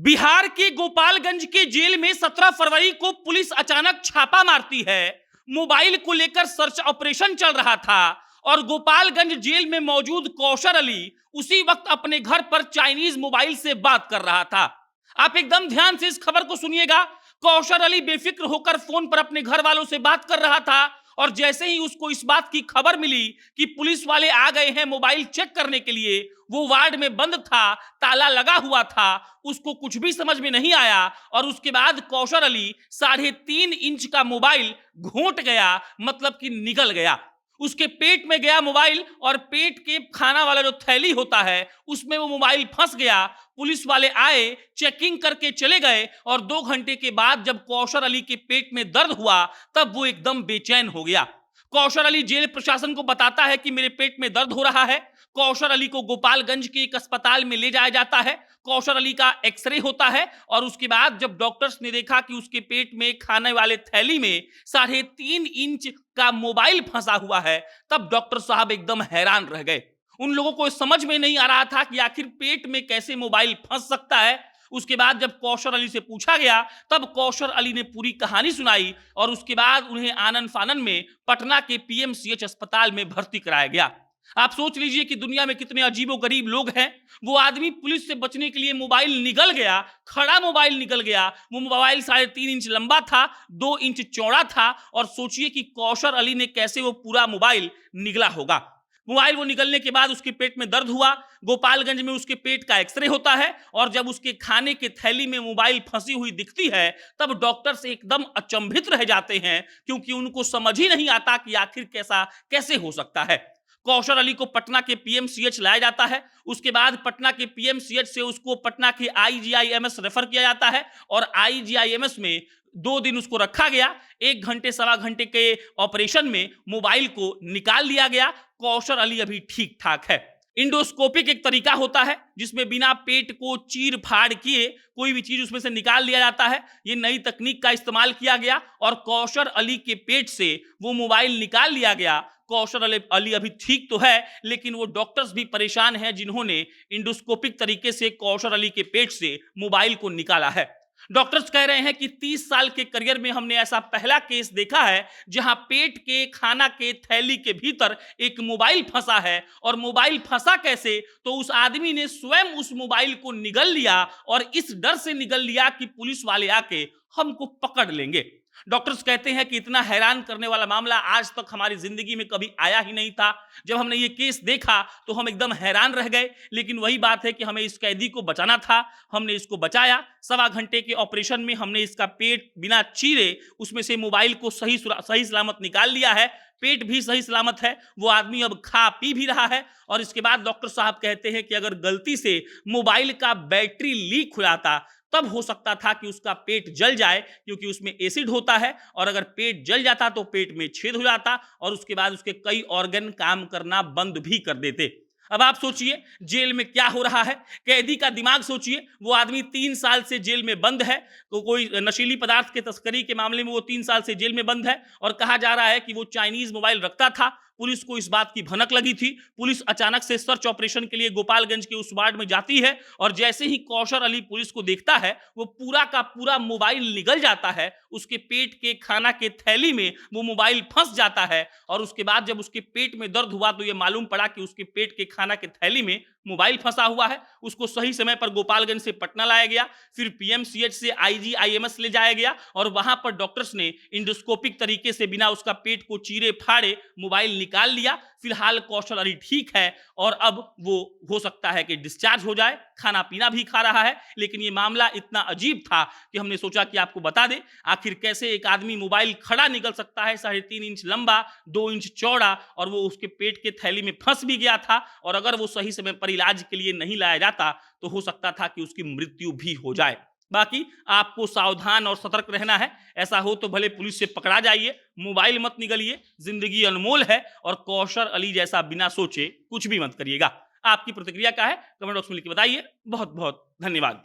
बिहार के गोपालगंज के जेल में 17 फरवरी को पुलिस अचानक छापा मारती है। मोबाइल को लेकर सर्च ऑपरेशन चल रहा था और गोपालगंज जेल में मौजूद कौशर अली उसी वक्त अपने घर पर चाइनीज मोबाइल से बात कर रहा था। आप एकदम ध्यान से इस खबर को सुनिएगा। कौशर अली बेफिक्र होकर फोन पर अपने घर वालों से बात कर रहा था और जैसे ही उसको इस बात की खबर मिली कि पुलिस वाले आ गए हैं मोबाइल चेक करने के लिए, वो वार्ड में बंद था, ताला लगा हुआ था, उसको कुछ भी समझ में नहीं आया और उसके बाद कौशर अली 3.5 इंच का मोबाइल घोंट गया, मतलब कि निकल गया। उसके पेट में गया मोबाइल और पेट के खाना वाला जो थैली होता है उसमें वो मोबाइल फंस गया। पुलिस वाले आए, चेकिंग करके चले गए और 2 घंटे के बाद जब कौशर अली के पेट में दर्द हुआ तब वो एकदम बेचैन हो गया। कौशर अली जेल प्रशासन को बताता है कि मेरे पेट में दर्द हो रहा है। कौशर अली को गोपालगंज के एक अस्पताल में ले जाया जाता है। कौशर अली का एक्सरे होता है और उसके बाद जब डॉक्टर्स ने देखा कि उसके पेट में खाने वाले थैली में 3.5 इंच का मोबाइल फंसा हुआ है, तब डॉक्टर साहब एकदम हैरान रह गए। उन लोगों को समझ में नहीं आ रहा था कि आखिर पेट में कैसे मोबाइल फंस सकता है। उसके बाद जब कौशर अली से पूछा गया तब कौशर अली ने पूरी कहानी सुनाई और उसके बाद उन्हें आनन फानन में पटना के पीएमसीएच अस्पताल में भर्ती कराया गया। आप सोच लीजिए कि दुनिया में कितने अजीबो गरीब लोग हैं। वो आदमी पुलिस से बचने के लिए मोबाइल निकल गया, खड़ा मोबाइल निकल गया। वो मोबाइल 3.5 इंच लंबा था, 2 इंच चौड़ा था और सोचिए कि कौशर अली ने कैसे वो पूरा मोबाइल निगला होगा। मोबाइल वो निकलने के बाद उसके पेट में दर्द हुआ। गोपालगंज में उसके पेट का एक्सरे होता है और जब उसके खाने के थैली में मोबाइल फंसी हुई दिखती है तब डॉक्टर्स एकदम अचंभित रह जाते हैं, क्योंकि उनको समझ ही नहीं आता कि आखिर कैसे हो सकता है। कौशर अली को पटना के पीएमसीएच लाया जाता है। उसके बाद पटना के पीएमसीएच से उसको पटना के आईजीआईएमएस रेफर किया जाता है और आईजीआईएमएस में 2 दिन उसको रखा गया। 1 घंटे सवा घंटे के ऑपरेशन में मोबाइल को निकाल लिया गया। कौशर अली अभी ठीक ठाक है। इंडोस्कोपिक एक तरीका होता है जिसमें बिना पेट को चीर फाड़ किए कोई भी चीज उसमें से निकाल लिया जाता है। ये नई तकनीक का इस्तेमाल किया गया और कौशर अली के पेट से वो मोबाइल निकाल लिया गया। कौशर अली अभी ठीक तो है, लेकिन वो डॉक्टर्स भी परेशान हैं जिन्होंने इंडोस्कोपिक तरीके से कौशर अली के पेट से मोबाइल को निकाला है। डॉक्टर्स कह रहे हैं कि 30 साल के करियर में हमने ऐसा पहला केस देखा है जहां पेट के खाना के थैली के भीतर एक मोबाइल फंसा है। और मोबाइल फंसा कैसे, तो उस आदमी ने स्वयं उस मोबाइल को निगल लिया और इस डर से निगल लिया कि पुलिस वाले आके हमको पकड़ लेंगे। डॉक्टर्स कहते हैं कि इतना हैरान करने वाला मामला आज तक हमारी जिंदगी में कभी आया ही नहीं था। जब हमने ये केस देखा तो हम एकदम हैरान रह गए, लेकिन वही बात है कि हमें इस कैदी को बचाना था। हमने इसको बचाया। सवा घंटे के ऑपरेशन में हमने इसका पेट बिना चीरे उसमें से मोबाइल को सही सलामत निकाल लिया है। पेट भी सही सलामत है। वो आदमी अब खा पी भी रहा है। और इसके बाद डॉक्टर साहब कहते हैं कि अगर गलती से मोबाइल का बैटरी लीक हो जाता तब हो सकता था कि उसका पेट जल जाए, क्योंकि उसमें एसिड होता है और अगर पेट जल जाता तो पेट में छेद हो जाता और उसके बाद उसके कई ऑर्गन काम करना बंद भी कर देते। अब आप सोचिए जेल में क्या हो रहा है। कैदी का दिमाग सोचिए। वो आदमी 3 साल से जेल में बंद है। तो कोई नशीली पदार्थ के तस्करी के मामले में वो 3 साल से जेल में बंद है और कहा जा रहा है कि वो चाइनीज मोबाइल रखता था। पुलिस को इस बात की भनक लगी थी। पुलिस अचानक से सर्च ऑपरेशन के लिए गोपालगंज के उस वार्ड में जाती है और जैसे ही कौशर अली पुलिस को देखता है वो पूरा का पूरा मोबाइल निगल जाता है। उसके पेट के खाना के थैली में वो मोबाइल फंस जाता है और उसके बाद जब उसके पेट में दर्द हुआ तो ये मालूम पड़ा कि उसके पेट के खाना के थैली में मोबाइल फंसा हुआ है। उसको सही समय पर गोपालगंज से पटना लाया गया, फिर पीएमसीएच से आईजीआईएमएस ले जाया गया और वहां पर डॉक्टर्स ने इंडोस्कोपिक तरीके से बिना उसका पेट को चीरे फाड़े मोबाइल निकाल लिया। फिलहाल कौशल अली ठीक है और अब वो हो सकता है कि डिस्चार्ज हो जाए। खाना पीना भी खा रहा है। लेकिन ये मामला इतना अजीब था कि हमने सोचा कि आपको बता दें आखिर कैसे एक आदमी मोबाइल खड़ा निकल सकता है, 3.5 इंच लंबा, 2 इंच चौड़ा, और वो उसके पेट के थैली में फंस भी गया था। और अगर वो सही समय पर इलाज के लिए नहीं लाया जाता तो हो सकता था कि उसकी मृत्यु भी हो जाए। बाकी आपको सावधान और सतर्क रहना है। ऐसा हो तो भले पुलिस से पकड़ा जाइए, मोबाइल मत निगलिए। जिंदगी अनमोल है और कौशर अली जैसा बिना सोचे कुछ भी मत करिएगा। आपकी प्रतिक्रिया क्या है कमेंट बॉक्स में लिख के बताइए। बहुत बहुत धन्यवाद।